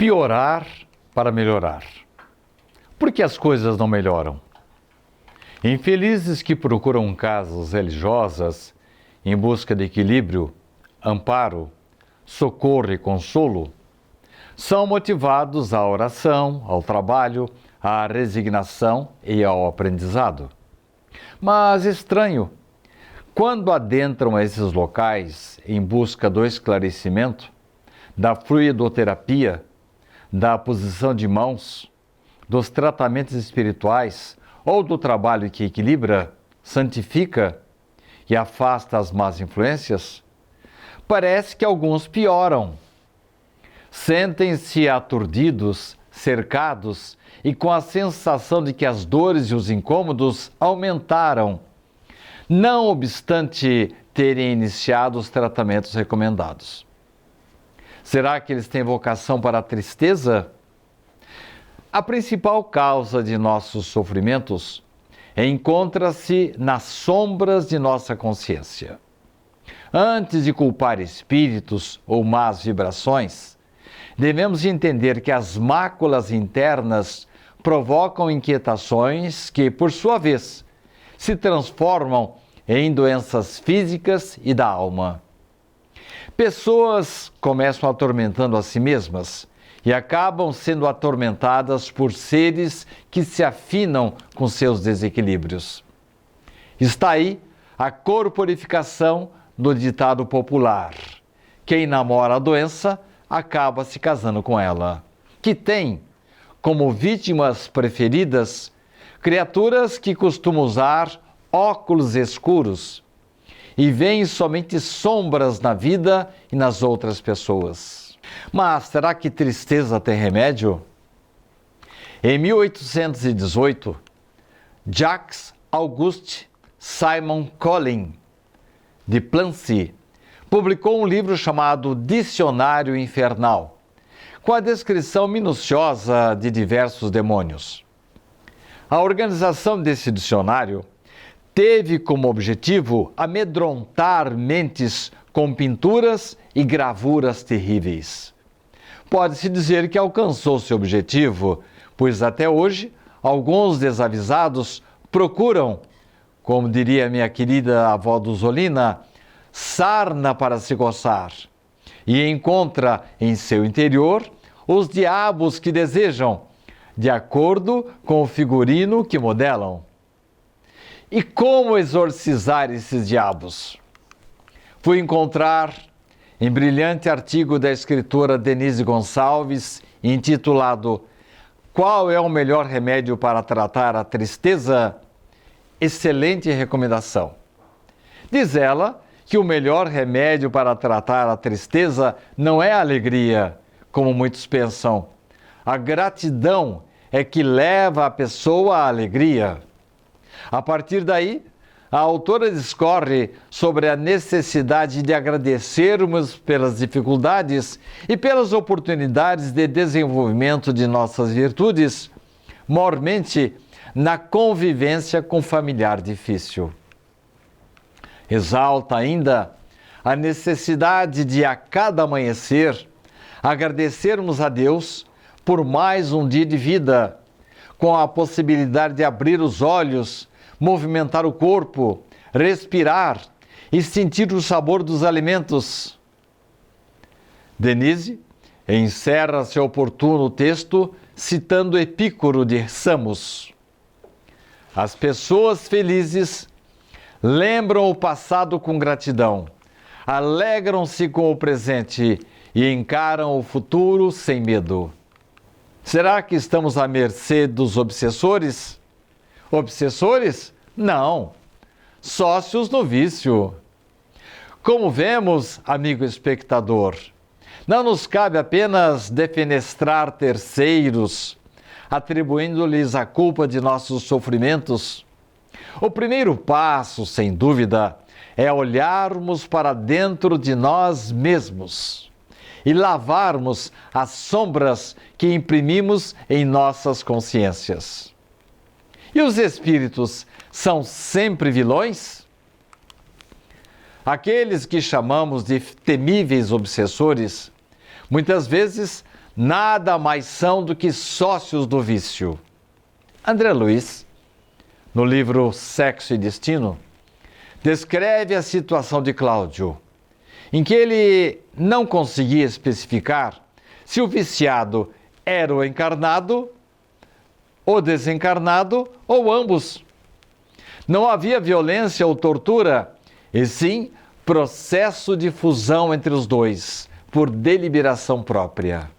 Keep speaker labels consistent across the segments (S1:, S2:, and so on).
S1: Piorar para melhorar. Por que as coisas não melhoram? Infelizes que procuram casas religiosas em busca de equilíbrio, amparo, socorro e consolo, são motivados à oração, ao trabalho, à resignação e ao aprendizado. Mas estranho, quando adentram esses locais em busca do esclarecimento, da fluidoterapia, da posição de mãos, dos tratamentos espirituais ou do trabalho que equilibra, santifica e afasta as más influências, parece que alguns pioram. Sentem-se aturdidos, cercados e com a sensação de que as dores e os incômodos aumentaram, não obstante terem iniciado os tratamentos recomendados. Será que eles têm vocação para a tristeza? A principal causa de nossos sofrimentos encontra-se nas sombras de nossa consciência. Antes de culpar espíritos ou más vibrações, devemos entender que as máculas internas provocam inquietações que, por sua vez, se transformam em doenças físicas e da alma. Pessoas começam atormentando a si mesmas e acabam sendo atormentadas por seres que se afinam com seus desequilíbrios. Está aí a corporificação do ditado popular: quem namora a doença acaba se casando com ela, que tem como vítimas preferidas criaturas que costumam usar óculos escuros e veem somente sombras na vida e nas outras pessoas. Mas será que tristeza tem remédio? Em 1818, Jacques Auguste Simon Collin de Plancy publicou um livro chamado Dicionário Infernal, com a descrição minuciosa de diversos demônios. A organização desse dicionário teve como objetivo amedrontar mentes com pinturas e gravuras terríveis. Pode-se dizer que alcançou seu objetivo, pois até hoje alguns desavisados procuram, como diria minha querida avó Duzolina, sarna para se coçar, e encontra em seu interior os diabos que desejam, de acordo com o figurino que modelam. E como exorcizar esses diabos? Fui encontrar em brilhante artigo da escritora Denise Gonçalves, intitulado Qual é o melhor remédio para tratar a tristeza? Excelente recomendação. Diz ela que o melhor remédio para tratar a tristeza não é a alegria, como muitos pensam. A gratidão é que leva a pessoa à alegria. A partir daí, a autora discorre sobre a necessidade de agradecermos pelas dificuldades e pelas oportunidades de desenvolvimento de nossas virtudes, mormente na convivência com familiar difícil. Exalta ainda a necessidade de, a cada amanhecer, agradecermos a Deus por mais um dia de vida, com a possibilidade de abrir os olhos, movimentar o corpo, respirar e sentir o sabor dos alimentos. Denise encerra seu oportuno texto citando Epícoro de Samos. As pessoas felizes lembram o passado com gratidão, alegram-se com o presente e encaram o futuro sem medo. Será que estamos à mercê dos obsessores? Obsessores? Não. Sócios no vício. Como vemos, amigo espectador, não nos cabe apenas defenestrar terceiros, atribuindo-lhes a culpa de nossos sofrimentos. O primeiro passo, sem dúvida, é olharmos para dentro de nós mesmos e lavarmos as sombras que imprimimos em nossas consciências. E os espíritos são sempre vilões? Aqueles que chamamos de temíveis obsessores, muitas vezes nada mais são do que sócios do vício. André Luiz, no livro Sexo e Destino, descreve a situação de Cláudio, em que ele não conseguia especificar se o viciado era o encarnado, o desencarnado ou ambos. Não havia violência ou tortura, e sim processo de fusão entre os dois, por deliberação própria.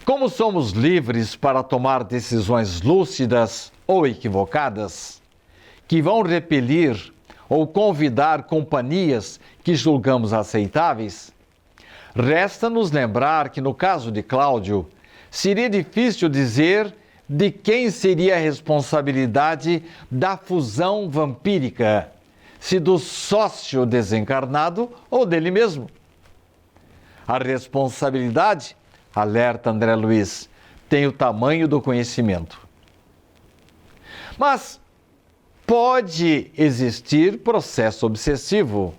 S1: Como somos livres para tomar decisões lúcidas ou equivocadas, que vão repelir ou convidar companhias que julgamos aceitáveis, resta-nos lembrar que, no caso de Cláudio, seria difícil dizer de quem seria a responsabilidade da fusão vampírica, se do sócio desencarnado ou dele mesmo. A responsabilidade, alerta André Luiz, tem o tamanho do conhecimento. Mas pode existir processo obsessivo.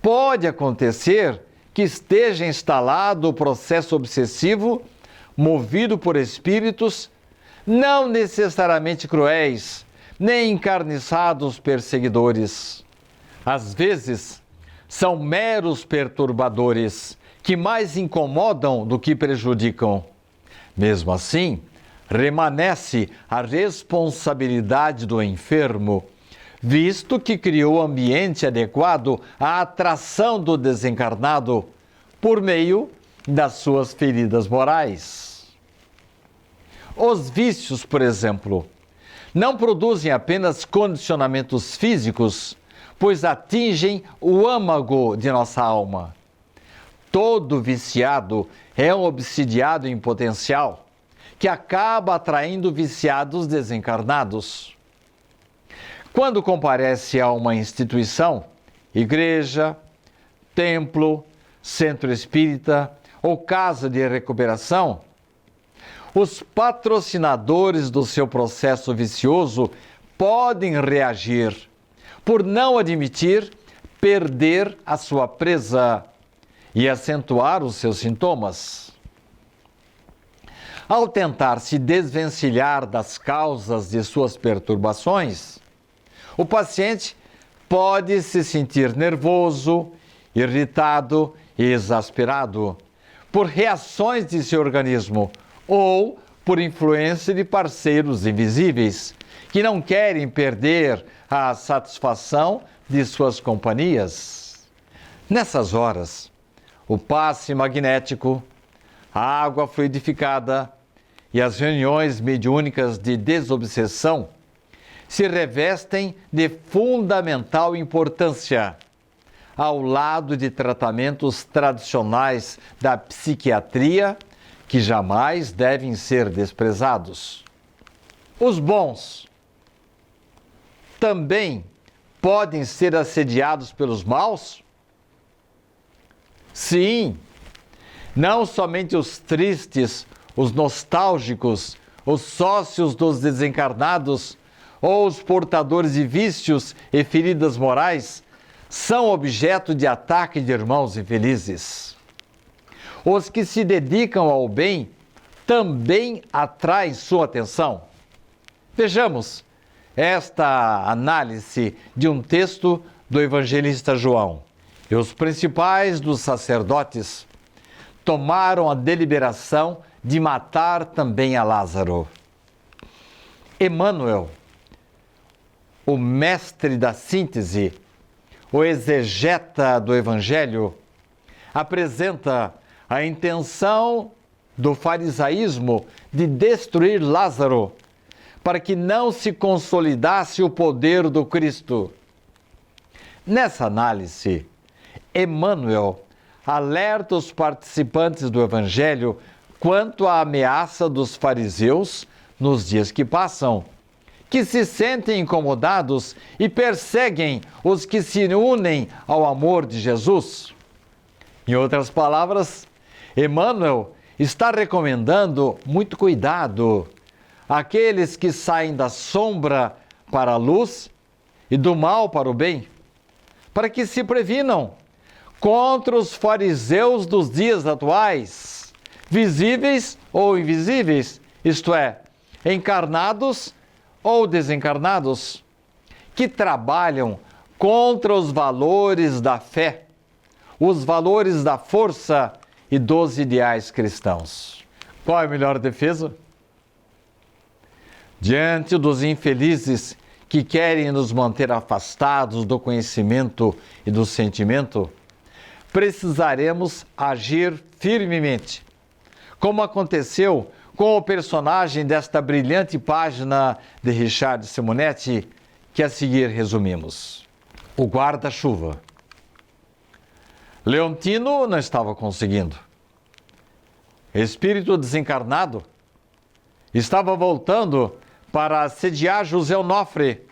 S1: Pode acontecer que esteja instalado o processo obsessivo movido por espíritos não necessariamente cruéis, nem encarniçados perseguidores. Às vezes, são meros perturbadores que mais incomodam do que prejudicam. Mesmo assim, permanece a responsabilidade do enfermo, visto que criou ambiente adequado à atração do desencarnado por meio das suas feridas morais. Os vícios, por exemplo, não produzem apenas condicionamentos físicos, pois atingem o âmago de nossa alma. Todo viciado é um obsidiado em potencial, que acaba atraindo viciados desencarnados. Quando comparece a uma instituição, igreja, templo, centro espírita ou casa de recuperação, os patrocinadores do seu processo vicioso podem reagir por não admitir perder a sua presa e acentuar os seus sintomas. Ao tentar se desvencilhar das causas de suas perturbações, o paciente pode se sentir nervoso, irritado e exasperado por reações de seu organismo ou por influência de parceiros invisíveis que não querem perder a satisfação de suas companhias. Nessas horas, o passe magnético, a água fluidificada e as reuniões mediúnicas de desobsessão se revestem de fundamental importância, ao lado de tratamentos tradicionais da psiquiatria que jamais devem ser desprezados. Os bons também podem ser assediados pelos maus? Sim, não somente os tristes, os nostálgicos, os sócios dos desencarnados ou os portadores de vícios e feridas morais são objeto de ataque de irmãos infelizes. Os que se dedicam ao bem também atraem sua atenção. Vejamos esta análise de um texto do evangelista João. E os principais dos sacerdotes tomaram a deliberação de matar também a Lázaro. Emmanuel, o mestre da síntese, o exegeta do Evangelho, apresenta a intenção do farisaísmo de destruir Lázaro, para que não se consolidasse o poder do Cristo. Nessa análise, Emmanuel alerta os participantes do Evangelho quanto à ameaça dos fariseus nos dias que passam, que se sentem incomodados e perseguem os que se unem ao amor de Jesus. Em outras palavras, Emmanuel está recomendando muito cuidado àqueles que saem da sombra para a luz e do mal para o bem, para que se previnam contra os fariseus dos dias atuais, visíveis ou invisíveis, isto é, encarnados ou desencarnados, que trabalham contra os valores da fé, os valores da força e dos ideais cristãos. Qual é a melhor defesa? Diante dos infelizes que querem nos manter afastados do conhecimento e do sentimento, precisaremos agir firmemente, como aconteceu com o personagem desta brilhante página de Richard Simonetti, que a seguir resumimos. O guarda-chuva. Leontino não estava conseguindo. Espírito desencarnado estava voltando para assediar José Onofre.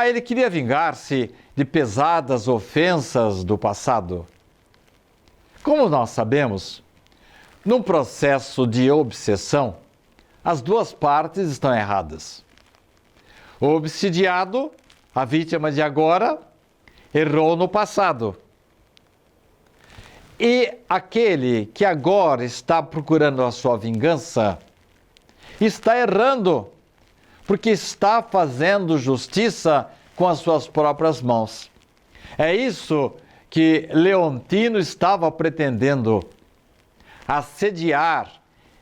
S1: Ele queria vingar-se de pesadas ofensas do passado. Como nós sabemos, num processo de obsessão, as duas partes estão erradas. O obsidiado, a vítima de agora, errou no passado. E aquele que agora está procurando a sua vingança, está errando, porque está fazendo justiça com as suas próprias mãos. É isso que Leontino estava pretendendo: assediar,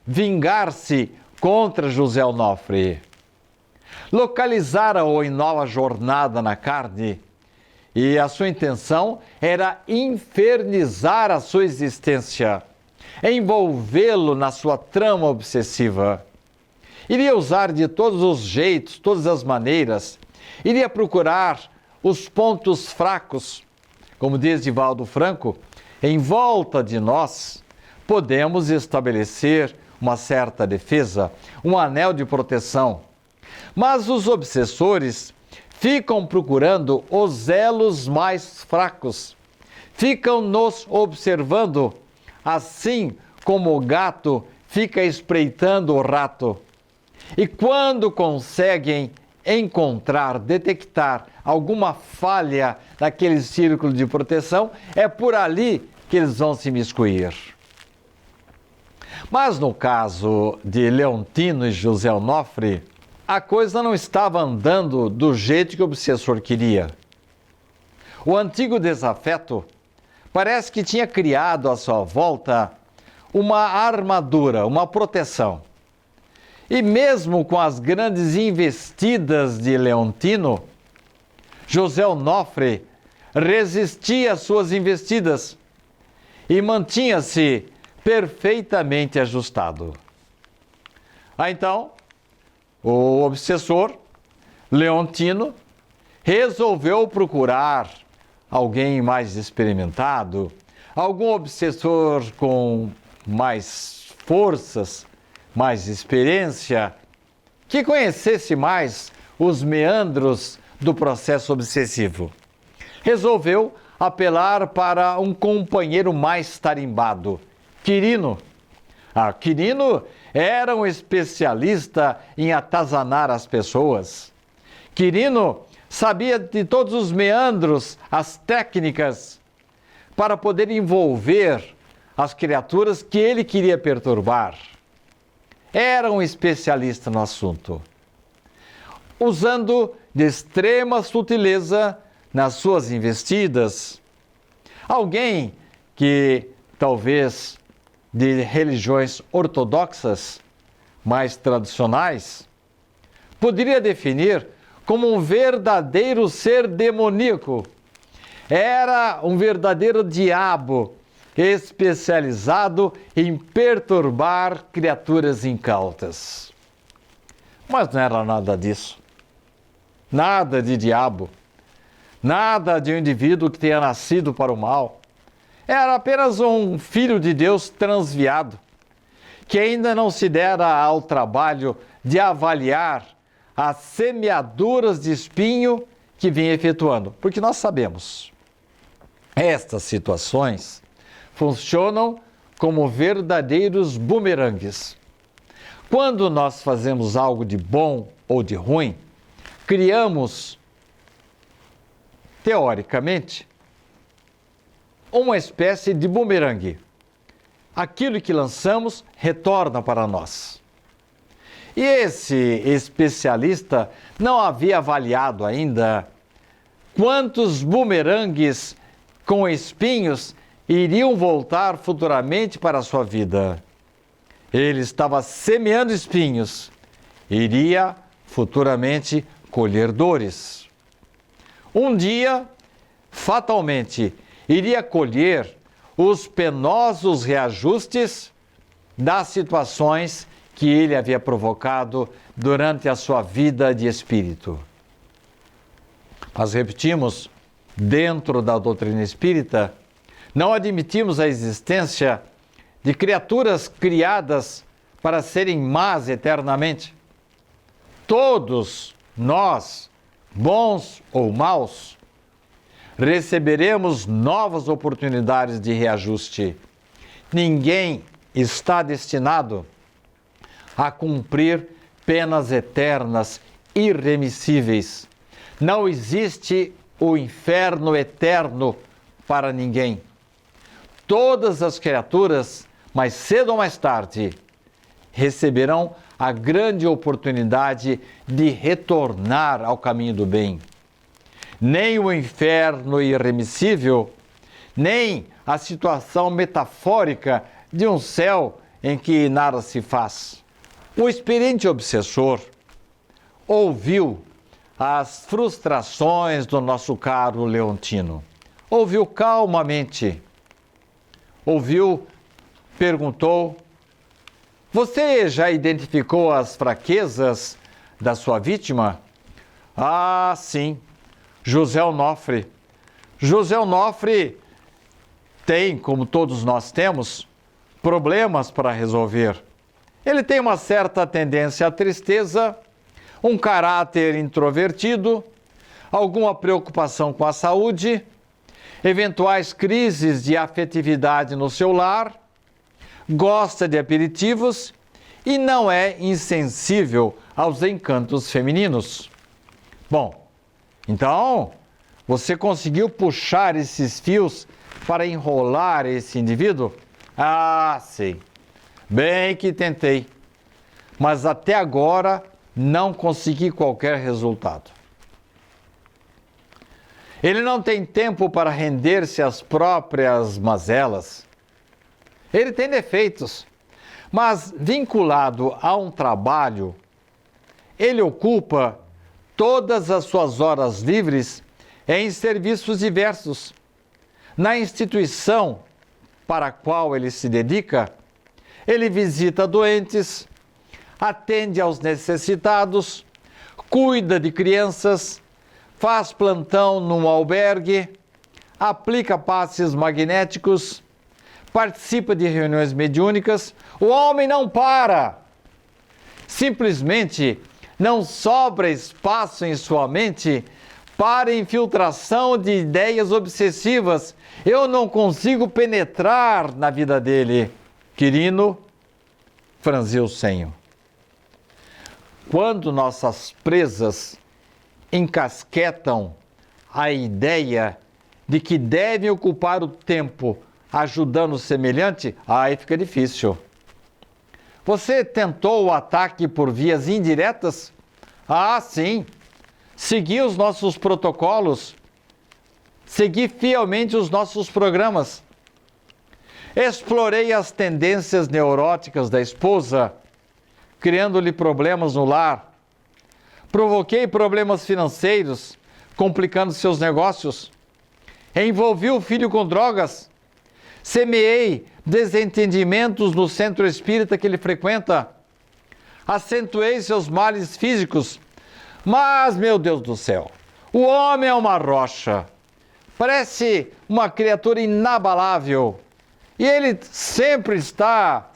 S1: vingar-se contra José Onofre. Localizara-o em nova jornada na carne, e a sua intenção era infernizar a sua existência, envolvê-lo na sua trama obsessiva. Iria usar de todos os jeitos, todas as maneiras, iria procurar os pontos fracos. Como diz Divaldo Franco, em volta de nós podemos estabelecer uma certa defesa, um anel de proteção. Mas os obsessores ficam procurando os elos mais fracos, ficam nos observando, assim como o gato fica espreitando o rato. E quando conseguem encontrar, detectar alguma falha naquele círculo de proteção, é por ali que eles vão se imiscuir. Mas no caso de Leontino e José Onofre, a coisa não estava andando do jeito que o obsessor queria. O antigo desafeto parece que tinha criado à sua volta uma armadura, uma proteção. E mesmo com as grandes investidas de Leontino, José Onofre resistia às suas investidas e mantinha-se perfeitamente ajustado. Então, o obsessor, Leontino, resolveu procurar alguém mais experimentado, algum obsessor com mais forças, mais experiência, que conhecesse mais os meandros do processo obsessivo. Resolveu apelar para um companheiro mais tarimbado, Quirino. Quirino era um especialista em atazanar as pessoas. Quirino sabia de todos os meandros, as técnicas, para poder envolver as criaturas que ele queria perturbar. Era um especialista no assunto, usando de extrema sutileza nas suas investidas. Alguém que talvez de religiões ortodoxas, mais tradicionais, poderia definir como um verdadeiro ser demoníaco. Era um verdadeiro diabo especializado em perturbar criaturas incautas. Mas não era nada disso. Nada de diabo. Nada de um indivíduo que tenha nascido para o mal. Era apenas um filho de Deus transviado, que ainda não se dera ao trabalho de avaliar as semeaduras de espinho que vinha efetuando. Porque nós sabemos, estas situações funcionam como verdadeiros bumerangues. Quando nós fazemos algo de bom ou de ruim, criamos, teoricamente, uma espécie de bumerangue. aquilo que lançamos retorna para nós. E esse especialista não havia avaliado ainda quantos bumerangues com espinhos iriam voltar futuramente para a sua vida. Ele estava semeando espinhos, iria futuramente colher dores. Um dia, fatalmente, iria colher os penosos reajustes das situações que ele havia provocado durante a sua vida de espírito. Mas repetimos, dentro da doutrina espírita, não admitimos a existência de criaturas criadas para serem más eternamente. Todos nós, bons ou maus, receberemos novas oportunidades de reajuste. Ninguém está destinado a cumprir penas eternas, irremissíveis. Não existe o inferno eterno para ninguém. Todas as criaturas, mais cedo ou mais tarde, receberão a grande oportunidade de retornar ao caminho do bem. Nem o inferno irremissível, nem a situação metafórica de um céu em que nada se faz. O experiente obsessor ouviu as frustrações do nosso caro Leontino. Ouviu calmamente. Ouviu, perguntou: você já identificou as fraquezas da sua vítima? Ah, sim, José Onofre. José Onofre tem, como todos nós temos, problemas para resolver. Ele tem uma certa tendência à tristeza, um caráter introvertido, alguma preocupação com a saúde, eventuais crises de afetividade no seu lar, gosta de aperitivos e não é insensível aos encantos femininos. Bom, então você conseguiu puxar esses fios para enrolar esse indivíduo? Ah, sim. Bem que tentei, mas até agora não consegui qualquer resultado. Ele não tem tempo para render-se às próprias mazelas. Ele tem defeitos, mas vinculado a um trabalho, ele ocupa todas as suas horas livres em serviços diversos. Na instituição para a qual ele se dedica, ele visita doentes, atende aos necessitados, cuida de crianças, faz plantão num albergue, aplica passes magnéticos, participa de reuniões mediúnicas. O homem não para. Simplesmente não sobra espaço em sua mente para infiltração de ideias obsessivas. Eu não consigo penetrar na vida dele. Quirino franziu o senho. Quando nossas presas encasquetam a ideia de que devem ocupar o tempo ajudando o semelhante, aí fica difícil. Você tentou o ataque por vias indiretas? Ah, sim. Segui os nossos protocolos. Segui fielmente os nossos programas. Explorei as tendências neuróticas da esposa, criando-lhe problemas no lar. Provoquei problemas financeiros, complicando seus negócios. Envolvi o filho com drogas. Semeei desentendimentos no centro espírita que ele frequenta. Acentuei seus males físicos. Mas, meu Deus do céu, o homem é uma rocha. Parece uma criatura inabalável. E ele sempre está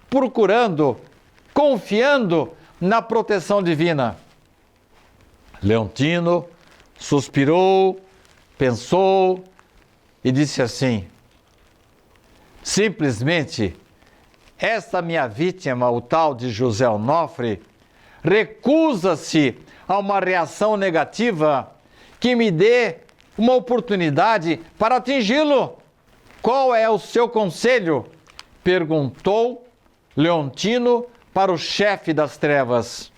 S1: procurando, confiando na proteção divina. Leontino suspirou, pensou e disse assim: simplesmente, esta minha vítima, o tal de José Onofre, recusa-se a uma reação negativa que me dê uma oportunidade para atingi-lo. Qual é o seu conselho, perguntou Leontino para o chefe das trevas.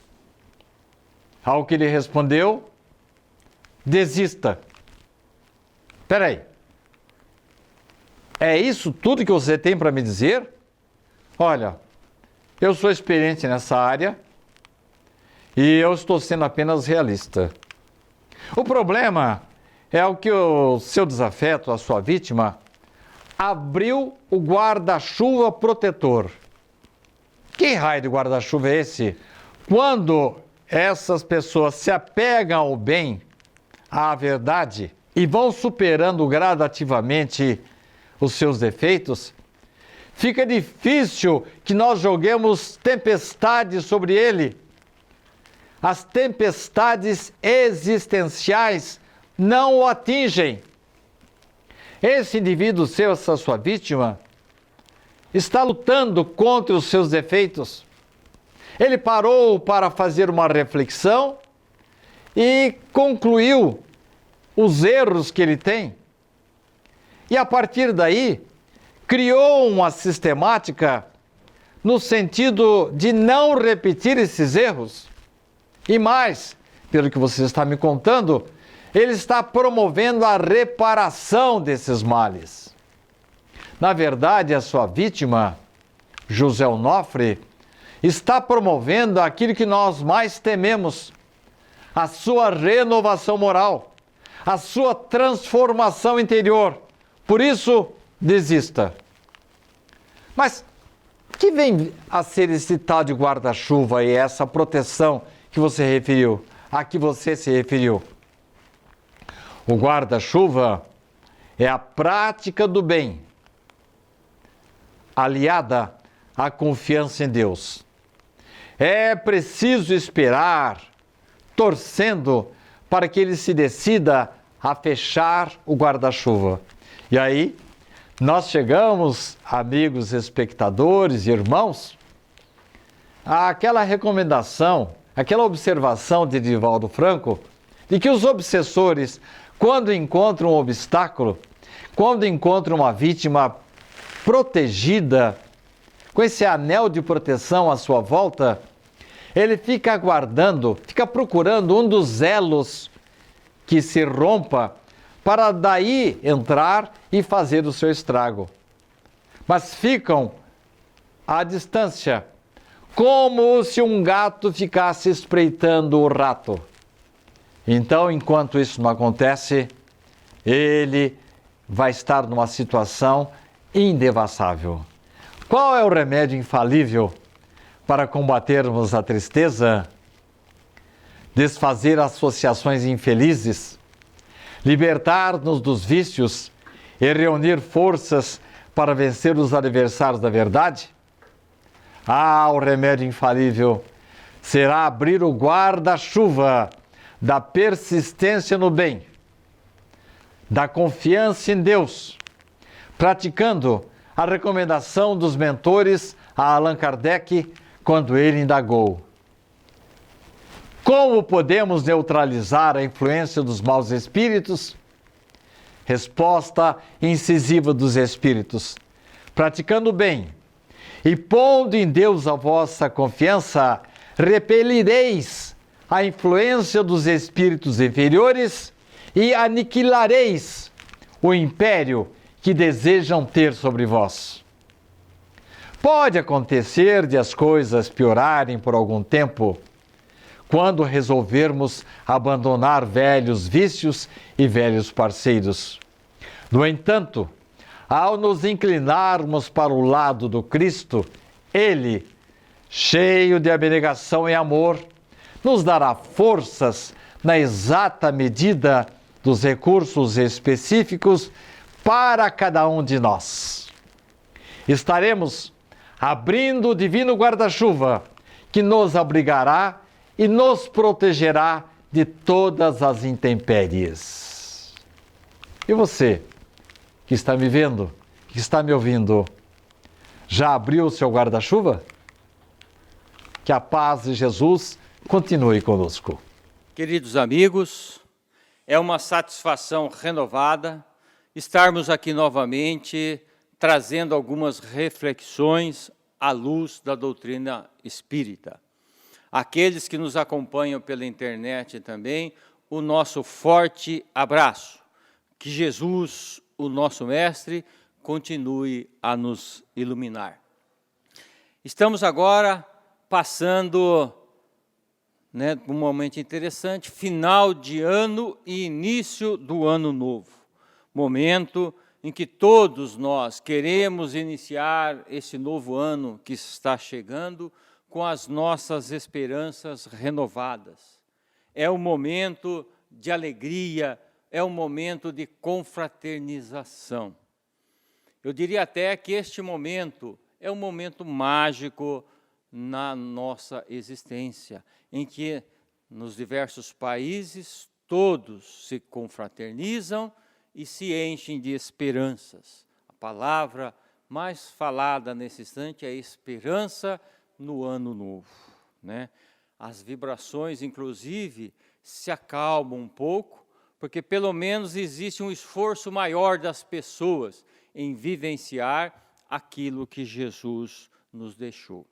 S1: Ao que ele respondeu: desista. Espera aí. É isso tudo que você tem para me dizer? Olha, eu sou experiente nessa área e eu estou sendo apenas realista. O problema é o que o seu desafeto, a sua vítima, abriu o guarda-chuva protetor. Que raio de guarda-chuva é esse? Quando essas pessoas se apegam ao bem, à verdade, e vão superando gradativamente os seus defeitos, fica difícil que nós joguemos tempestades sobre ele. As tempestades existenciais não o atingem. Esse indivíduo seu, essa sua vítima, está lutando contra os seus defeitos. Ele parou para fazer uma reflexão e concluiu os erros que ele tem. E a partir daí, criou uma sistemática no sentido de não repetir esses erros. E mais, pelo que você está me contando, ele está promovendo a reparação desses males. Na verdade, a sua vítima, José Onofre, está promovendo aquilo que nós mais tememos: a sua renovação moral, a sua transformação interior. Por isso, desista. Mas o que vem a ser esse tal de guarda-chuva e essa proteção que você referiu, a que você se referiu? O guarda-chuva é a prática do bem, aliada à confiança em Deus. É preciso esperar, torcendo para que ele se decida a fechar o guarda-chuva. E aí, nós chegamos, amigos espectadores e irmãos, àquela recomendação, aquela observação de Divaldo Franco, de que os obsessores, quando encontram um obstáculo, quando encontram uma vítima protegida, com esse anel de proteção à sua volta, ele fica aguardando, fica procurando um dos elos que se rompa para daí entrar e fazer o seu estrago. Mas ficam à distância, como se um gato ficasse espreitando o rato. Então, enquanto isso não acontece, ele vai estar numa situação indevassável. Qual é o remédio infalível para combatermos a tristeza? Desfazer associações infelizes, libertar-nos dos vícios e reunir forças para vencer os adversários da verdade? O remédio infalível será abrir o guarda-chuva da persistência no bem, da confiança em Deus, praticando a recomendação dos mentores a Allan Kardec quando ele indagou: como podemos neutralizar a influência dos maus espíritos? Resposta incisiva dos espíritos: praticando o bem e pondo em Deus a vossa confiança, repelireis a influência dos espíritos inferiores e aniquilareis o império que desejam ter sobre vós. Pode acontecer de as coisas piorarem por algum tempo, quando resolvermos abandonar velhos vícios e velhos parceiros. No entanto, ao nos inclinarmos para o lado do Cristo, Ele, cheio de abnegação e amor, nos dará forças na exata medida dos recursos específicos para cada um de nós. Estaremos abrindo o divino guarda-chuva que nos abrigará e nos protegerá de todas as intempéries. E você, que está me vendo, que está me ouvindo, já abriu o seu guarda-chuva? Que a paz de Jesus continue conosco.
S2: Queridos amigos, é uma satisfação renovada estarmos aqui novamente trazendo algumas reflexões à luz da doutrina espírita. Aqueles que nos acompanham pela internet também, o nosso forte abraço. Que Jesus, o nosso Mestre, continue a nos iluminar. Estamos agora passando um momento interessante, final de ano e início do ano novo. Momento em que todos nós queremos iniciar esse novo ano que está chegando com as nossas esperanças renovadas. É um momento de alegria, é um momento de confraternização. Eu diria até que este momento é um momento mágico na nossa existência, em que nos diversos países todos se confraternizam e se enchem de esperanças. A palavra mais falada nesse instante é esperança no ano novo, né? As vibrações, inclusive, se acalmam um pouco, porque pelo menos existe um esforço maior das pessoas em vivenciar aquilo que Jesus nos deixou.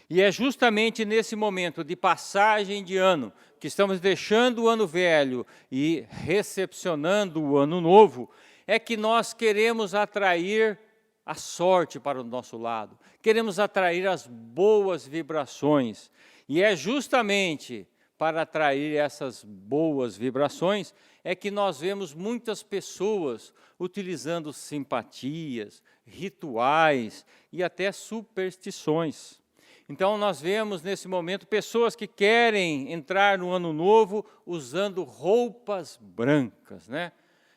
S2: E é justamente nesse momento de passagem de ano, que estamos deixando o ano velho e recepcionando o ano novo, é que nós queremos atrair a sorte para o nosso lado, queremos atrair as boas vibrações. E é justamente para atrair essas boas vibrações é que nós vemos muitas pessoas utilizando simpatias, rituais e até superstições. Então, nós vemos nesse momento pessoas que querem entrar no ano novo usando roupas brancas, né?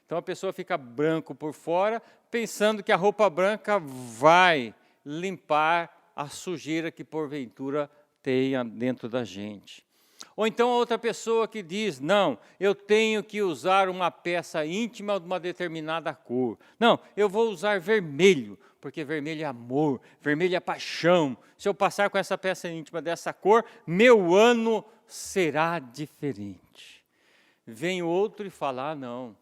S2: Então, a pessoa fica branco por fora, pensando que a roupa branca vai limpar a sujeira que, porventura, tenha dentro da gente. Ou então, a outra pessoa que diz, não, eu tenho que usar uma peça íntima de uma determinada cor. Não, eu vou usar vermelho, porque vermelho é amor, vermelho é paixão. Se eu passar com essa peça íntima dessa cor, meu ano será diferente. Vem outro e fala, ah, não,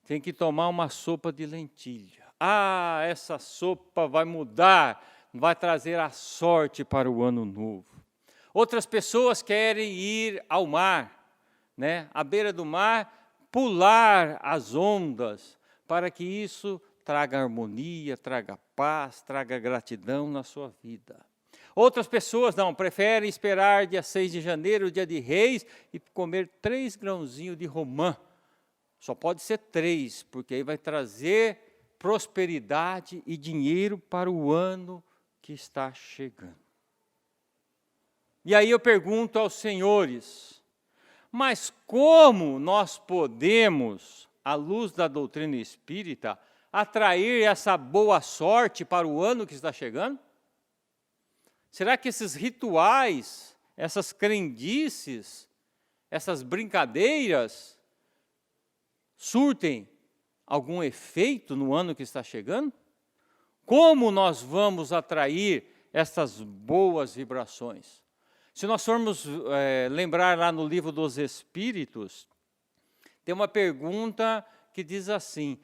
S2: tem que tomar uma sopa de lentilha. Ah, essa sopa vai mudar, vai trazer a sorte para o ano novo. Outras pessoas querem ir ao mar, né, à beira do mar, pular as ondas, para que isso traga harmonia, traga paz, traga gratidão na sua vida. Outras pessoas não, preferem esperar dia 6 de janeiro, dia de Reis, e comer 3 grãozinhos de romã. Só pode ser 3, porque aí vai trazer prosperidade e dinheiro para o ano que está chegando. E aí eu pergunto aos senhores, mas como nós podemos, à luz da doutrina espírita, atrair essa boa sorte para o ano que está chegando? Será que esses rituais, essas crendices, essas brincadeiras, surtem algum efeito no ano que está chegando? Como nós vamos atrair essas boas vibrações? Se nós formos lembrar lá no livro dos Espíritos, tem uma pergunta que diz assim,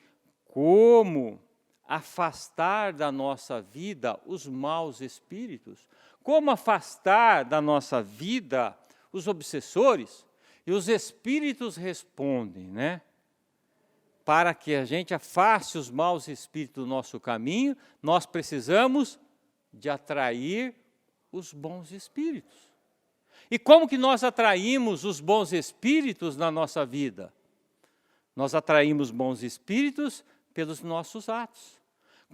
S2: como afastar da nossa vida os maus espíritos? Como afastar da nossa vida os obsessores? E os espíritos respondem, né? Para que a gente afaste os maus espíritos do nosso caminho, nós precisamos de atrair os bons espíritos. E como que nós atraímos os bons espíritos na nossa vida? Nós atraímos bons espíritos pelos nossos atos.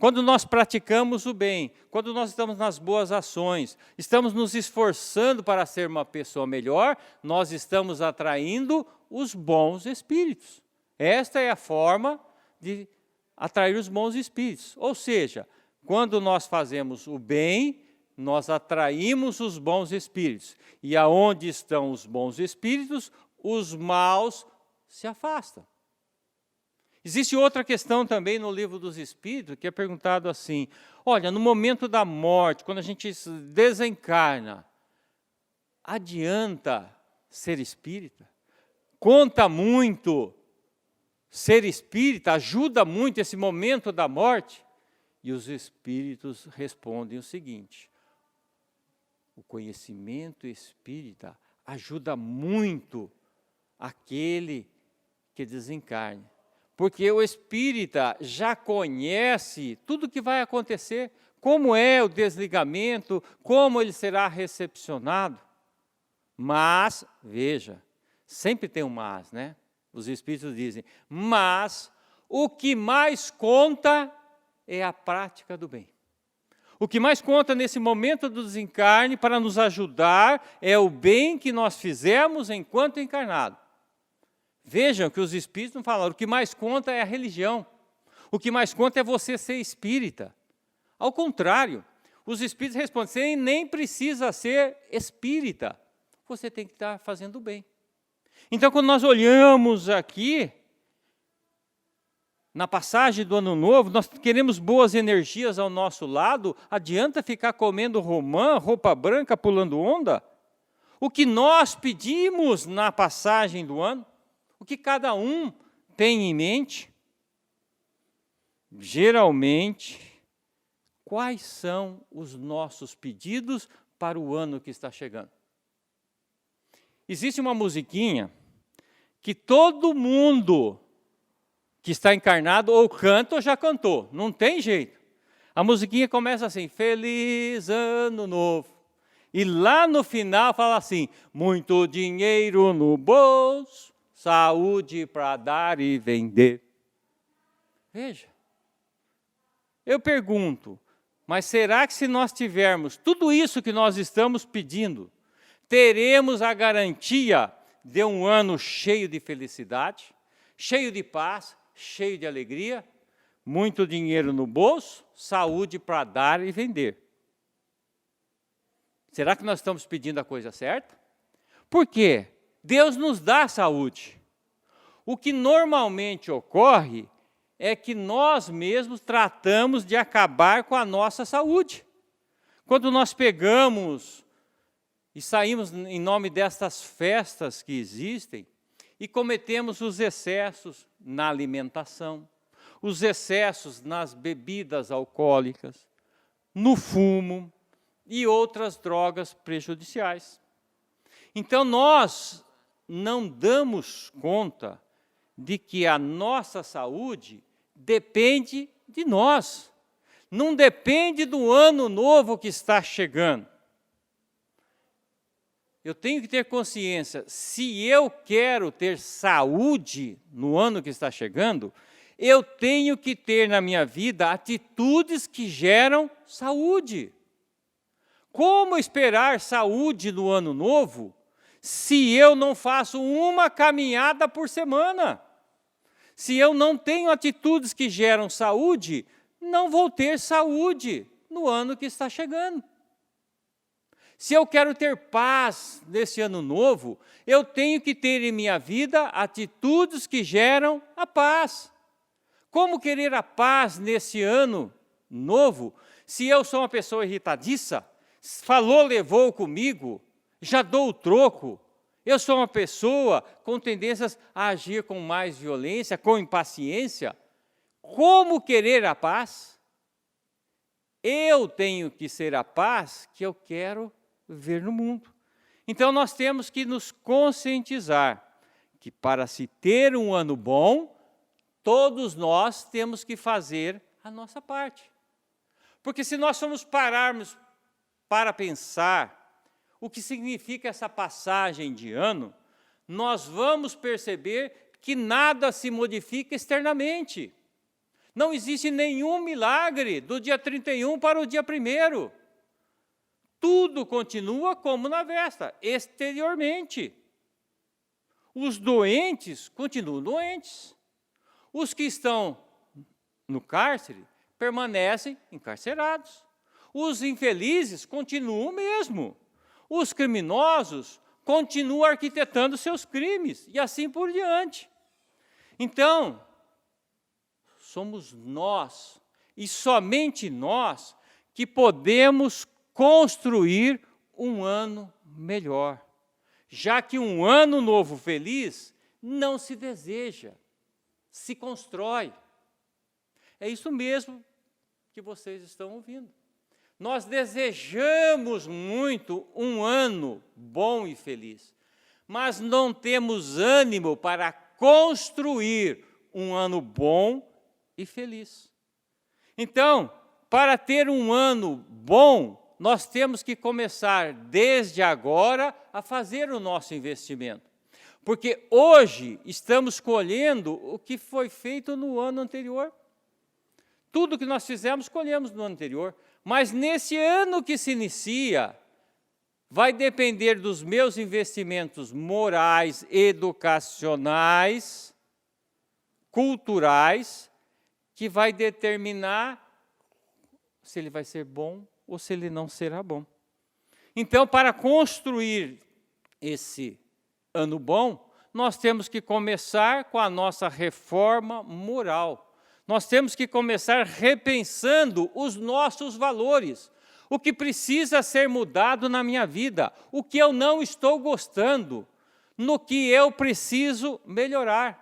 S2: Quando nós praticamos o bem, quando nós estamos nas boas ações, estamos nos esforçando para ser uma pessoa melhor, nós estamos atraindo os bons espíritos. Esta é a forma de atrair os bons espíritos. Ou seja, quando nós fazemos o bem, nós atraímos os bons espíritos. E aonde estão os bons espíritos, os maus se afastam. Existe outra questão também no livro dos Espíritos, que é perguntado assim, olha, no momento da morte, quando a gente desencarna, adianta ser espírita? Conta muito ser espírita? Ajuda muito esse momento da morte? E os espíritos respondem o seguinte: o conhecimento espírita ajuda muito aquele que desencarne. Porque o espírita já conhece tudo o que vai acontecer, como é o desligamento, como ele será recepcionado. Mas, veja, sempre tem um mas, né? Os espíritos dizem, mas o que mais conta é a prática do bem. O que mais conta nesse momento do desencarne para nos ajudar é o bem que nós fizemos enquanto encarnado. Vejam que os espíritos não falaram, o que mais conta é a religião. O que mais conta é você ser espírita. Ao contrário, os espíritos respondem, você nem precisa ser espírita. Você tem que estar fazendo o bem. Então, quando nós olhamos aqui, na passagem do Ano Novo, nós queremos boas energias ao nosso lado, adianta ficar comendo romã, roupa branca, pulando onda? O que nós pedimos na passagem do ano, o que cada um tem em mente, geralmente, quais são os nossos pedidos para o ano que está chegando? Existe uma musiquinha que todo mundo que está encarnado ou canta ou já cantou, não tem jeito. A musiquinha começa assim, Feliz Ano Novo. E lá no final fala assim, muito dinheiro no bolso, saúde para dar e vender. Veja, eu pergunto, mas será que se nós tivermos tudo isso que nós estamos pedindo, teremos a garantia de um ano cheio de felicidade, cheio de paz, cheio de alegria, muito dinheiro no bolso, saúde para dar e vender? Será que nós estamos pedindo a coisa certa? Por quê? Deus nos dá saúde. O que normalmente ocorre é que nós mesmos tratamos de acabar com a nossa saúde. Quando nós pegamos e saímos em nome destas festas que existem e cometemos os excessos na alimentação, os excessos nas bebidas alcoólicas, no fumo e outras drogas prejudiciais. Então, nós não damos conta de que a nossa saúde depende de nós. Não depende do ano novo que está chegando. Eu tenho que ter consciência, se eu quero ter saúde no ano que está chegando, eu tenho que ter na minha vida atitudes que geram saúde. Como esperar saúde no ano novo se eu não faço uma caminhada por semana? Se eu não tenho atitudes que geram saúde, não vou ter saúde no ano que está chegando. Se eu quero ter paz nesse ano novo, eu tenho que ter em minha vida atitudes que geram a paz. Como querer a paz nesse ano novo, se eu sou uma pessoa irritadiça, falou, levou comigo, já dou o troco, eu sou uma pessoa com tendências a agir com mais violência, com impaciência? Como querer a paz? Eu tenho que ser a paz que eu quero ver no mundo. Então, nós temos que nos conscientizar que para se ter um ano bom, todos nós temos que fazer a nossa parte. Porque se nós formos pararmos para pensar o que significa essa passagem de ano, nós vamos perceber que nada se modifica externamente. Não existe nenhum milagre do dia 31 para o dia 1º. Tudo continua como na véspera, exteriormente. Os doentes continuam doentes. Os que estão no cárcere permanecem encarcerados. Os infelizes continuam o mesmo. Os criminosos continuam arquitetando seus crimes, e assim por diante. Então, somos nós, e somente nós, que podemos construir um ano melhor. Já que um ano novo feliz não se deseja, se constrói. É isso mesmo que vocês estão ouvindo. Nós desejamos muito um ano bom e feliz, mas não temos ânimo para construir um ano bom e feliz. Então, para ter um ano bom, nós temos que começar desde agora a fazer o nosso investimento. Porque hoje estamos colhendo o que foi feito no ano anterior. Tudo que nós fizemos, colhemos no ano anterior. Mas nesse ano que se inicia, vai depender dos meus investimentos morais, educacionais, culturais, que vai determinar se ele vai ser bom ou se ele não será bom. Então, para construir esse ano bom, nós temos que começar com a nossa reforma moral. Nós temos que começar repensando os nossos valores, o que precisa ser mudado na minha vida, o que eu não estou gostando, no que eu preciso melhorar.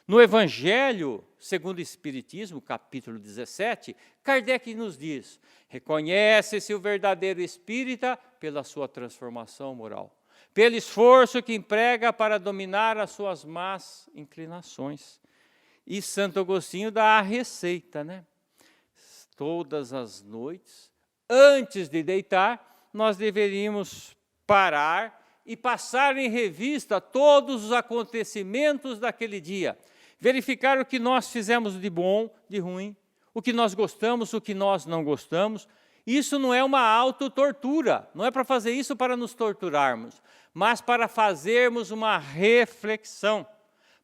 S2: No Evangelho segundo o Espiritismo, capítulo 17, Kardec nos diz: reconhece-se o verdadeiro espírita pela sua transformação moral, pelo esforço que emprega para dominar as suas más inclinações. E Santo Agostinho dá a receita, né? Todas as noites, antes de deitar, nós deveríamos parar e passar em revista todos os acontecimentos daquele dia. Verificar o que nós fizemos de bom, de ruim, o que nós gostamos, o que nós não gostamos. Isso não é uma autotortura, não é para fazer isso para nos torturarmos, mas para fazermos uma reflexão,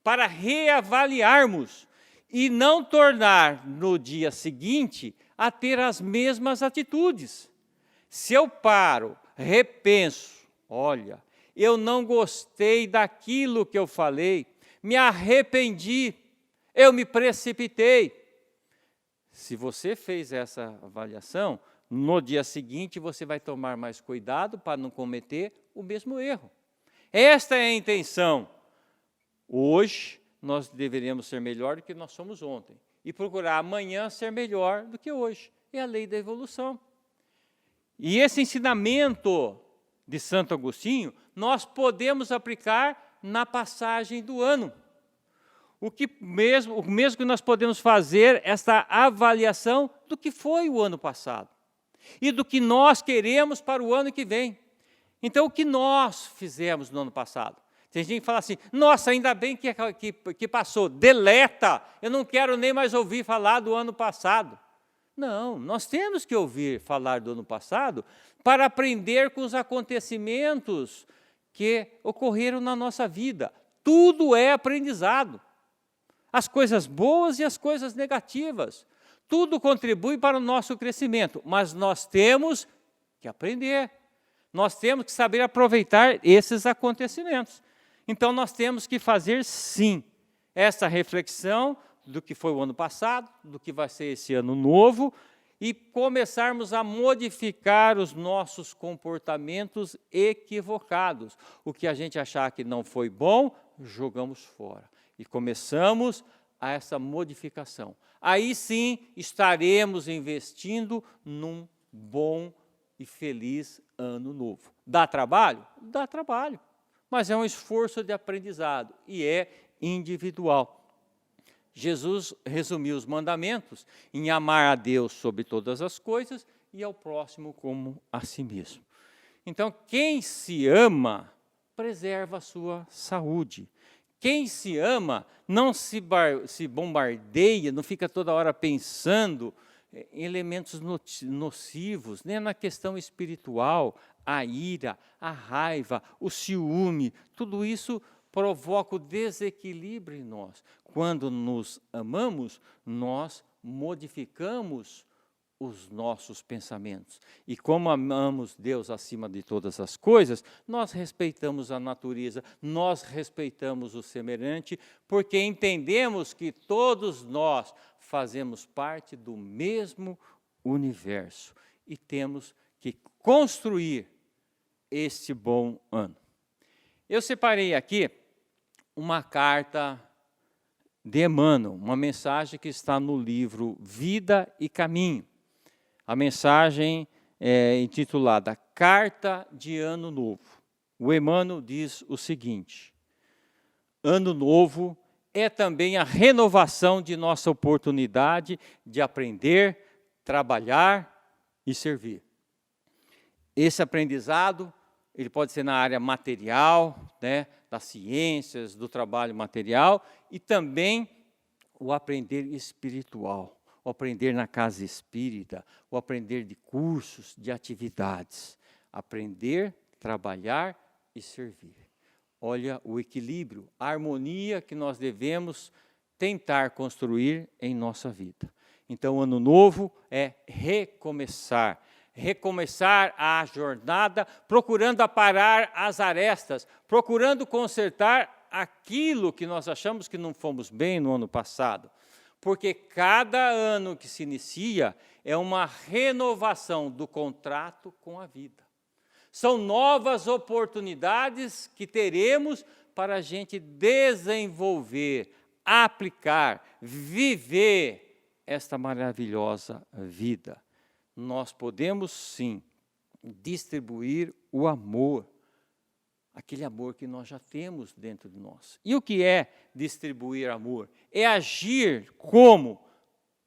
S2: para reavaliarmos e não tornar no dia seguinte a ter as mesmas atitudes. Se eu paro, repenso, olha, eu não gostei daquilo que eu falei, me arrependi, eu me precipitei. Se você fez essa avaliação, no dia seguinte você vai tomar mais cuidado para não cometer o mesmo erro. Esta é a intenção. Hoje nós deveríamos ser melhor do que nós somos ontem e procurar amanhã ser melhor do que hoje. É a lei da evolução. E esse ensinamento de Santo Agostinho nós podemos aplicar na passagem do ano. O mesmo que nós podemos fazer esta avaliação do que foi o ano passado e do que nós queremos para o ano que vem. Então, o que nós fizemos no ano passado? Tem gente que fala assim: nossa, ainda bem que passou, deleta, eu não quero nem mais ouvir falar do ano passado. Não, nós temos que ouvir falar do ano passado para aprender com os acontecimentos que ocorreram na nossa vida. Tudo é aprendizado. As coisas boas e as coisas negativas. Tudo contribui para o nosso crescimento, mas nós temos que aprender. Nós temos que saber aproveitar esses acontecimentos. Então, nós temos que fazer, sim, essa reflexão do que foi o ano passado, do que vai ser esse ano novo, e começarmos a modificar os nossos comportamentos equivocados. O que a gente achar que não foi bom, jogamos fora. E começamos a essa modificação. Aí sim estaremos investindo num bom e feliz ano novo. Dá trabalho? Dá trabalho. Mas é um esforço de aprendizado e é individual. Jesus resumiu os mandamentos em amar a Deus sobre todas as coisas e ao próximo como a si mesmo. Então, quem se ama, preserva a sua saúde. Quem se ama não se bombardeia, não fica toda hora pensando em elementos nocivos, nem na questão espiritual, a ira, a raiva, o ciúme, tudo isso provoca o desequilíbrio em nós. Quando nos amamos, nós modificamos os nossos pensamentos. E como amamos Deus acima de todas as coisas, nós respeitamos a natureza, nós respeitamos o semelhante, porque entendemos que todos nós fazemos parte do mesmo universo e temos que construir este bom ano. Eu separei aqui uma carta de Emmanuel, uma mensagem que está no livro Vida e Caminho. A mensagem é intitulada Carta de Ano Novo. O Emmanuel diz o seguinte: Ano Novo é também a renovação de nossa oportunidade de aprender, trabalhar e servir. Esse aprendizado, ele pode ser na área material, né, das ciências, do trabalho material, e também o aprender espiritual, o aprender na casa espírita, o aprender de cursos, de atividades. Aprender, trabalhar e servir. Olha o equilíbrio, a harmonia que nós devemos tentar construir em nossa vida. Então, o ano novo é recomeçar. Recomeçar a jornada, procurando aparar as arestas, procurando consertar aquilo que nós achamos que não fomos bem no ano passado. Porque cada ano que se inicia é uma renovação do contrato com a vida. São novas oportunidades que teremos para a gente desenvolver, aplicar, viver esta maravilhosa vida. Nós podemos, sim, distribuir o amor, aquele amor que nós já temos dentro de nós. E o que é distribuir amor? É agir como?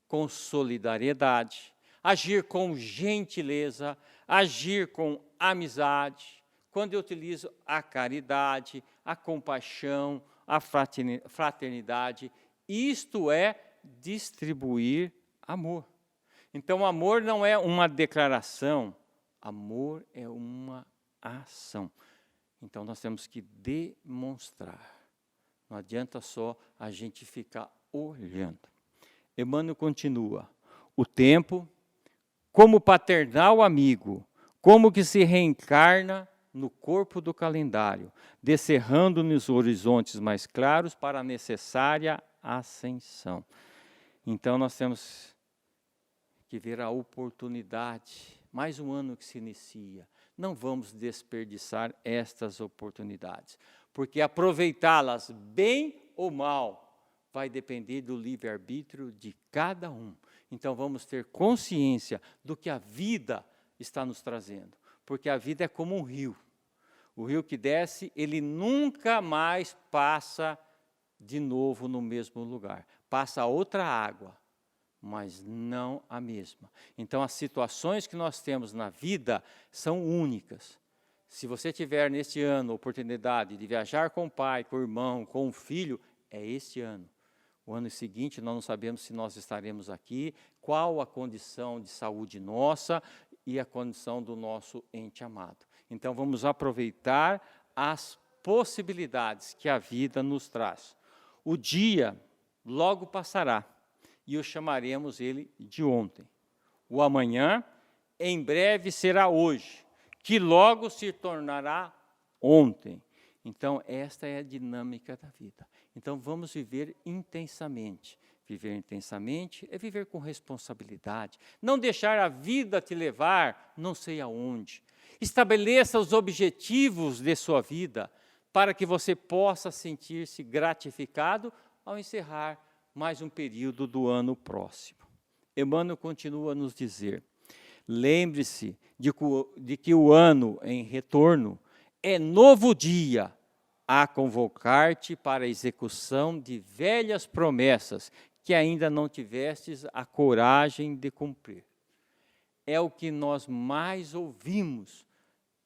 S2: Com solidariedade, agir com gentileza, agir com amizade. Quando eu utilizo a caridade, a compaixão, a fraternidade, isto é distribuir amor. Então, amor não é uma declaração, amor é uma ação. Então, nós temos que demonstrar. Não adianta só a gente ficar olhando. Emmanuel continua: o tempo, como paternal amigo, como que se reencarna no corpo do calendário, descerrando nos horizontes mais claros para a necessária ascensão. Então, nós temos que ver a oportunidade, mais um ano que se inicia. Não vamos desperdiçar estas oportunidades, porque aproveitá-las bem ou mal vai depender do livre-arbítrio de cada um. Então vamos ter consciência do que a vida está nos trazendo, porque a vida é como um rio. O rio que desce, ele nunca mais passa de novo no mesmo lugar. Passa outra água, mas não a mesma. Então, as situações que nós temos na vida são únicas. Se você tiver neste ano a oportunidade de viajar com o pai, com o irmão, com o filho, é este ano. O ano seguinte, nós não sabemos se nós estaremos aqui, qual a condição de saúde nossa e a condição do nosso ente amado. Então, vamos aproveitar as possibilidades que a vida nos traz. O dia logo passará, e o chamaremos ele de ontem. O amanhã, em breve, será hoje, que logo se tornará ontem. Então, esta é a dinâmica da vida. Então, vamos viver intensamente. Viver intensamente é viver com responsabilidade. Não deixar a vida te levar não sei aonde. Estabeleça os objetivos de sua vida para que você possa sentir-se gratificado ao encerrar mais um período do ano próximo. Emmanuel continua a nos dizer: lembre-se de que o ano em retorno é novo dia a convocar-te para a execução de velhas promessas que ainda não tivestes a coragem de cumprir. É o que nós mais ouvimos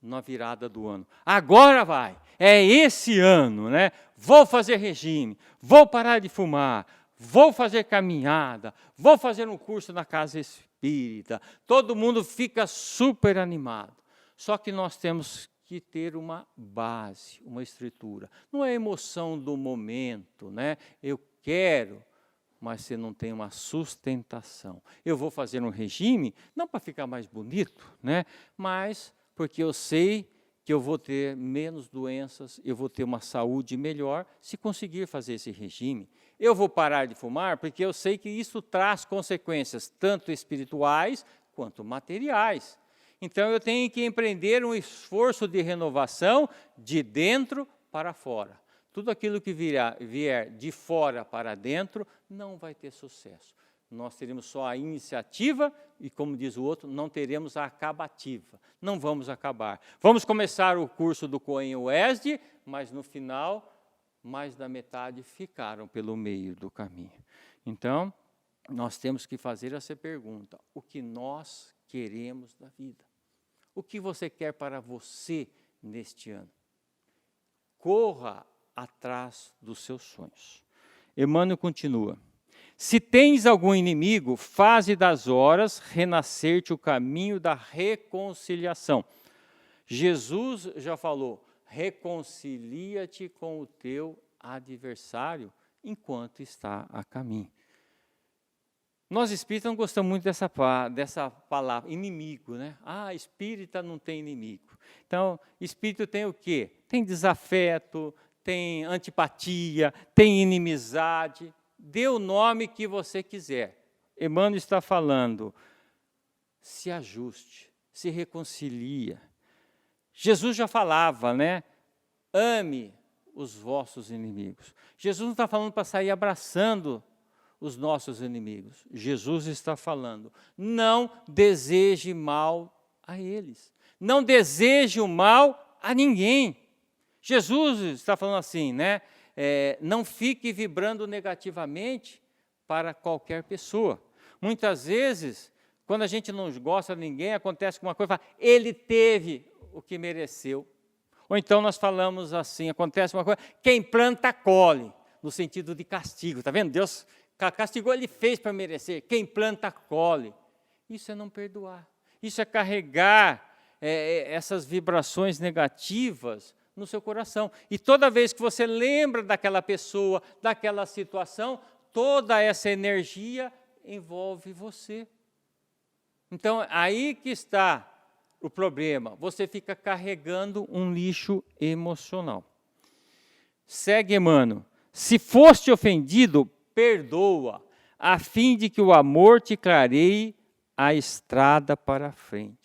S2: na virada do ano. Agora vai, é esse ano, né? Vou fazer regime, vou parar de fumar, vou fazer caminhada, vou fazer um curso na casa espírita. Todo mundo fica super animado. Só que nós temos que ter uma base, uma estrutura. Não é a emoção do momento, né? Eu quero, mas você não tem uma sustentação. Eu vou fazer um regime, não para ficar mais bonito, né? Mas porque eu sei que eu vou ter menos doenças, eu vou ter uma saúde melhor se conseguir fazer esse regime. Eu vou parar de fumar porque eu sei que isso traz consequências tanto espirituais quanto materiais. Então, eu tenho que empreender um esforço de renovação de dentro para fora. Tudo aquilo que vier de fora para dentro não vai ter sucesso. Nós teremos só a iniciativa e, como diz o outro, não teremos a acabativa. Não vamos acabar. Vamos começar o curso do Coen Wesde, mas no final, mais da metade ficaram pelo meio do caminho. Então, nós temos que fazer essa pergunta: o que nós queremos da vida? O que você quer para você neste ano? Corra atrás dos seus sonhos. Emmanuel continua: se tens algum inimigo, faze das horas renascer-te o caminho da reconciliação. Jesus já falou: reconcilia-te com o teu adversário enquanto está a caminho. Nós espíritas não gostamos muito dessa palavra, inimigo, né? Ah, espírita não tem inimigo. Então, espírito tem o quê? Tem desafeto, tem antipatia, tem inimizade. Dê o nome que você quiser. Emmanuel está falando: se ajuste, se reconcilia. Jesus já falava, né? Ame os vossos inimigos. Jesus não está falando para sair abraçando os nossos inimigos. Jesus está falando: não deseje mal a eles. Não deseje o mal a ninguém. Jesus está falando assim, né? Não fique vibrando negativamente para qualquer pessoa. Muitas vezes, quando a gente não gosta de ninguém, acontece alguma coisa, fala, ele teve o que mereceu. Ou então nós falamos assim, acontece uma coisa, quem planta colhe, no sentido de castigo. Está vendo? Deus castigou, ele fez para merecer. Quem planta colhe. Isso é não perdoar. Isso é carregar essas vibrações negativas no seu coração. E toda vez que você lembra daquela pessoa, daquela situação, toda essa energia envolve você. Então, aí que está o problema. Você fica carregando um lixo emocional. Segue Emmanuel. Se foste ofendido, perdoa, a fim de que o amor te clareie a estrada para a frente.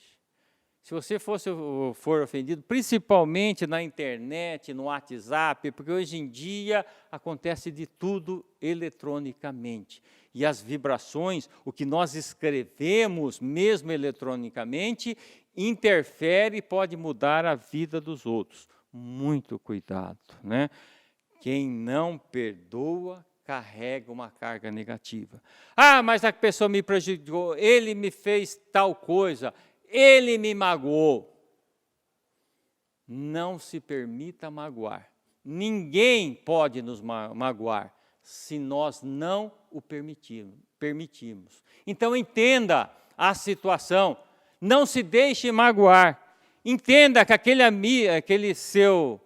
S2: Se você for ofendido, principalmente na internet, no WhatsApp, porque hoje em dia acontece de tudo eletronicamente. E as vibrações, o que nós escrevemos, mesmo eletronicamente, interfere e pode mudar a vida dos outros. Muito cuidado, né? Quem não perdoa, carrega uma carga negativa. Ah, mas a pessoa me prejudicou, ele me fez tal coisa, ele me magoou. Não se permita magoar. Ninguém pode nos magoar se nós não o permitimos. Então entenda a situação, não se deixe magoar. Entenda que aquele seu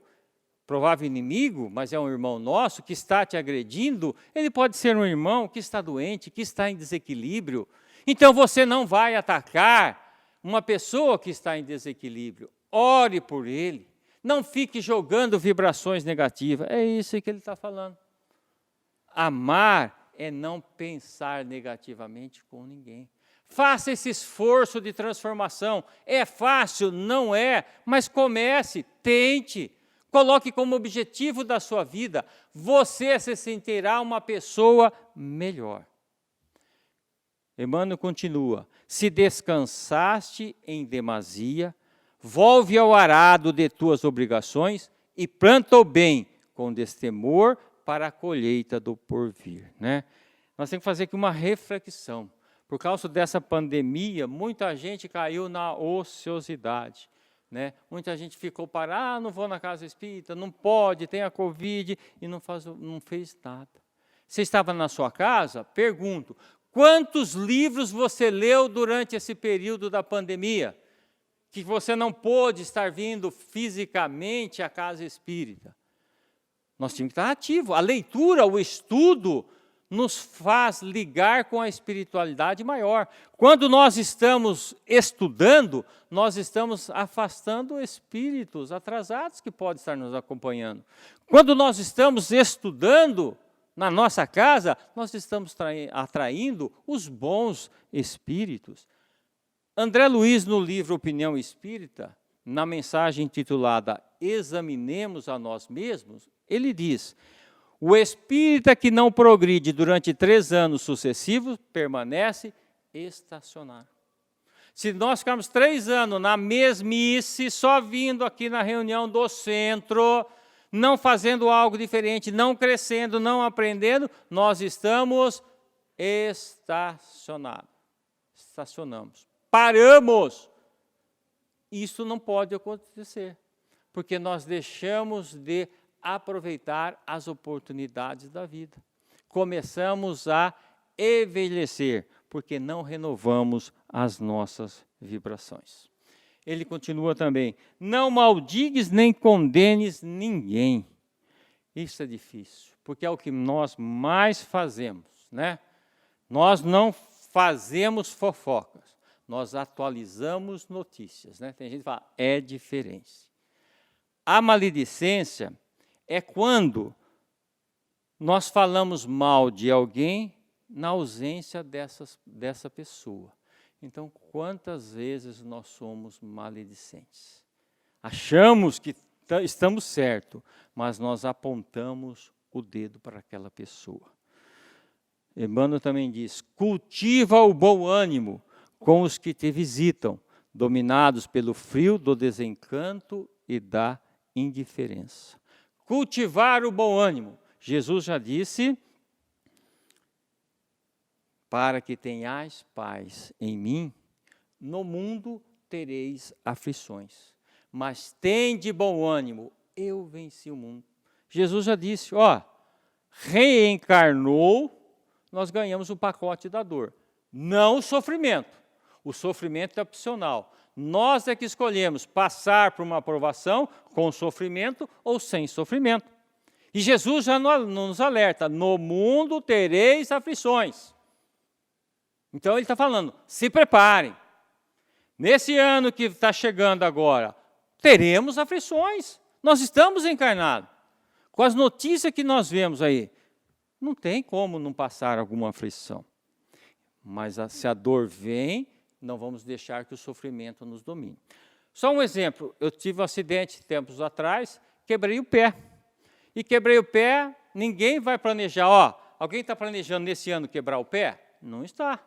S2: provável inimigo, mas é um irmão nosso que está te agredindo, ele pode ser um irmão que está doente, que está em desequilíbrio. Então você não vai atacar uma pessoa que está em desequilíbrio. Ore por ele. Não fique jogando vibrações negativas. É isso que ele está falando. Amar é não pensar negativamente com ninguém. Faça esse esforço de transformação. É fácil? Não é. Mas comece, tente. Coloque como objetivo da sua vida. Você se sentirá uma pessoa melhor. Emmanuel continua: se descansaste em demasia, volve ao arado de tuas obrigações e planta o bem com destemor para a colheita do porvir. Né? Nós temos que fazer aqui uma reflexão. Por causa dessa pandemia, muita gente caiu na ociosidade. Né? Muita gente ficou parada, não vou na casa espírita, não pode, tem a Covid, e não fez nada. Você estava na sua casa? Pergunto, quantos livros você leu durante esse período da pandemia? Que você não pôde estar vindo fisicamente à casa espírita. Nós tínhamos que estar ativos. A leitura, o estudo, nos faz ligar com a espiritualidade maior. Quando nós estamos estudando, nós estamos afastando espíritos atrasados que podem estar nos acompanhando. Quando nós estamos estudando na nossa casa, nós estamos atraindo os bons espíritos. André Luiz, no livro Opinião Espírita, na mensagem intitulada examinemos a nós mesmos, ele diz: o espírita que não progride durante 3 anos sucessivos permanece estacionário. Se nós ficarmos 3 anos na mesmice, só vindo aqui na reunião do centro, não fazendo algo diferente, não crescendo, não aprendendo, nós estamos estacionamos, paramos. Isso não pode acontecer, porque nós deixamos de aproveitar as oportunidades da vida. Começamos a envelhecer, porque não renovamos as nossas vibrações. Ele continua também: não maldigues nem condenes ninguém. Isso é difícil, porque é o que nós mais fazemos, né? Nós não fazemos fofocas, nós atualizamos notícias, né? Tem gente que fala, é diferente. A maledicência é quando nós falamos mal de alguém na ausência dessa pessoa. Então, quantas vezes nós somos maledicentes? Achamos que estamos certos, mas nós apontamos o dedo para aquela pessoa. Emmanuel também diz: cultiva o bom ânimo com os que te visitam, dominados pelo frio do desencanto e da indiferença. Cultivar o bom ânimo. Jesus já disse: para que tenhais paz em mim, no mundo tereis aflições, mas tende bom ânimo, eu venci o mundo. Jesus já disse, reencarnou, nós ganhamos o pacote da dor, não o sofrimento. O sofrimento é opcional. Nós é que escolhemos passar por uma aprovação com sofrimento ou sem sofrimento. E Jesus já nos alerta, no mundo tereis aflições. Então ele está falando, se preparem. Nesse ano que está chegando agora, teremos aflições. Nós estamos encarnados. Com as notícias que nós vemos aí, não tem como não passar alguma aflição. Mas se a dor vem, não vamos deixar que o sofrimento nos domine. Só um exemplo, eu tive um acidente tempos atrás, quebrei o pé. E quebrei o pé, ninguém vai planejar, alguém está planejando nesse ano quebrar o pé? Não está.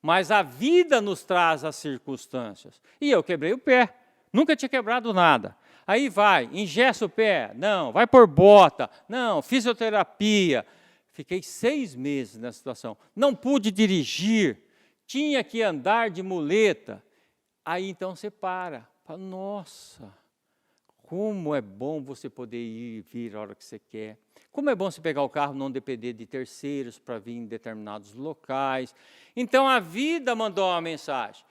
S2: Mas a vida nos traz as circunstâncias. E eu quebrei o pé, nunca tinha quebrado nada. Aí vai, engessa o pé, não, vai por bota, não, fisioterapia. Fiquei 6 meses nessa situação. Não pude dirigir, tinha que andar de muleta. Aí então você fala, nossa, como é bom você poder ir e vir a hora que você quer. Como é bom você pegar o carro, não depender de terceiros para vir em determinados locais. Então a vida mandou uma mensagem.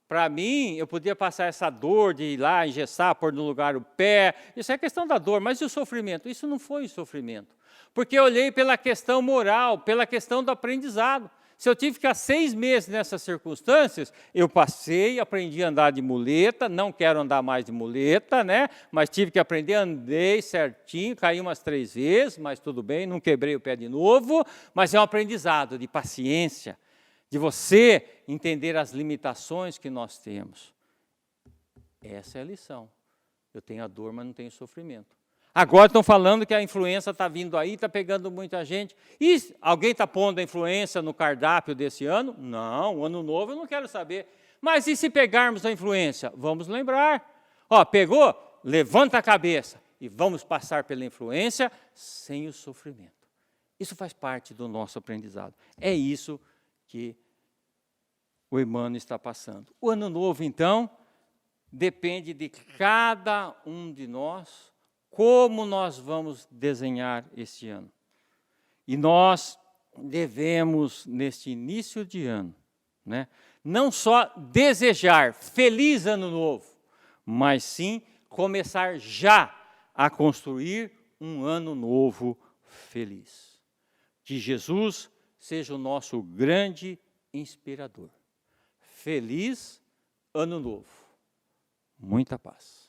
S2: Para mim, eu podia passar essa dor de ir lá, engessar, pôr no lugar o pé. Isso é questão da dor, mas e o sofrimento? Isso não foi sofrimento. Porque eu olhei pela questão moral, pela questão do aprendizado. Se eu tive que ficar 6 meses nessas circunstâncias, eu passei, aprendi a andar de muleta, não quero andar mais de muleta, né? Mas tive que aprender, andei certinho, caí umas 3 vezes, mas tudo bem, não quebrei o pé de novo, mas é um aprendizado de paciência, de você entender as limitações que nós temos. Essa é a lição. Eu tenho a dor, mas não tenho sofrimento. Agora estão falando que a influenza está vindo aí, está pegando muita gente. E alguém está pondo a influenza no cardápio desse ano? Não, ano novo eu não quero saber. Mas e se pegarmos a influenza? Vamos lembrar. Pegou? Levanta a cabeça e vamos passar pela influenza sem o sofrimento. Isso faz parte do nosso aprendizado. É isso que o Emmanuel está passando. O ano novo, então, depende de cada um de nós, como nós vamos desenhar este ano. E nós devemos, neste início de ano, né, não só desejar feliz ano novo, mas sim começar já a construir um ano novo feliz. Que Jesus seja o nosso grande inspirador. Feliz ano novo. Muita paz.